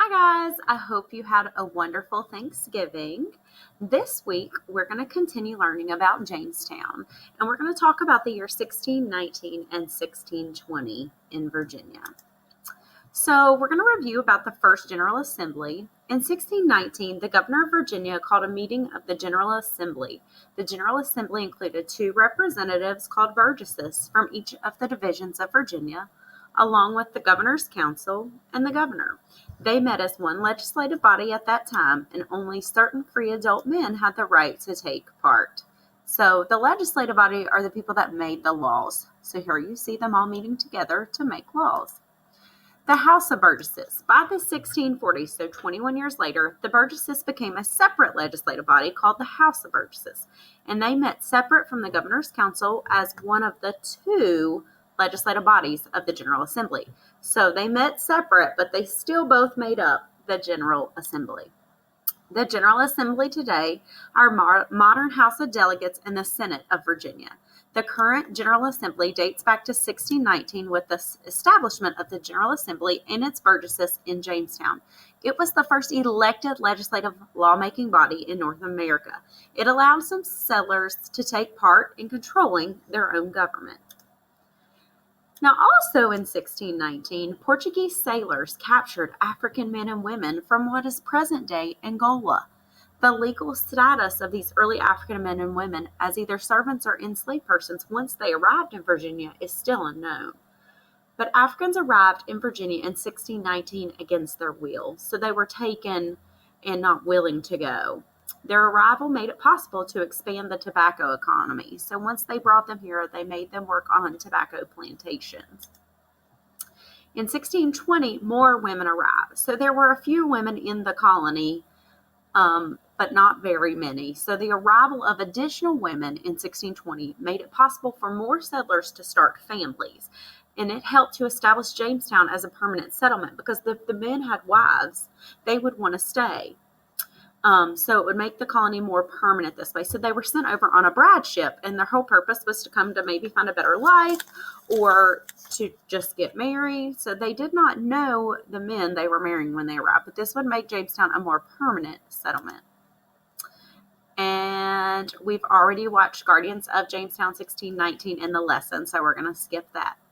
Hi guys, I hope you had a wonderful Thanksgiving. This week we're going to continue learning about Jamestown and we're going to talk about the year 1619 and 1620 in Virginia. So we're going to review about the first General Assembly. In 1619, the governor of Virginia called a meeting of the General Assembly. The General Assembly included two representatives called burgesses from each of the divisions of Virginia, along with the governor's council and the governor. They met as one legislative body at that time, and only certain free adult men had the right to take part. So the legislative body are the people that made the laws. So here you see them all meeting together to make laws. The House of Burgesses. By the 1640s, so 21 years later, the Burgesses became a separate legislative body called the House of Burgesses, and they met separate from the Governor's Council as one of the two legislative bodies of the General Assembly. So they met separate, but they still both made up the General Assembly. The General Assembly today are modern House of Delegates and the Senate of Virginia. The current General Assembly dates back to 1619 with the establishment of the General Assembly and its burgesses in Jamestown. It was the first elected legislative lawmaking body in North America. It allowed some settlers to take part in controlling their own government. Now, also in 1619, Portuguese sailors captured African men and women from what is present-day Angola. The legal status of these early African men and women as either servants or enslaved persons once they arrived in Virginia is still unknown. But Africans arrived in Virginia in 1619 against their will, so they were taken and not willing to go. Their arrival made it possible to expand the tobacco economy. So once they brought them here, they made them work on tobacco plantations. In 1620, more women arrived. So there were a few women in the colony, but not very many. So the arrival of additional women in 1620 made it possible for more settlers to start families. And it helped to establish Jamestown as a permanent settlement because if the men had wives, they would want to stay. So it would make the colony more permanent this way. So they were sent over on a bride ship, and their whole purpose was to come to maybe find a better life or to just get married. So they did not know the men they were marrying when they arrived, but this would make Jamestown a more permanent settlement. And we've already watched Guardians of Jamestown 1619 in the lesson, so we're going to skip that.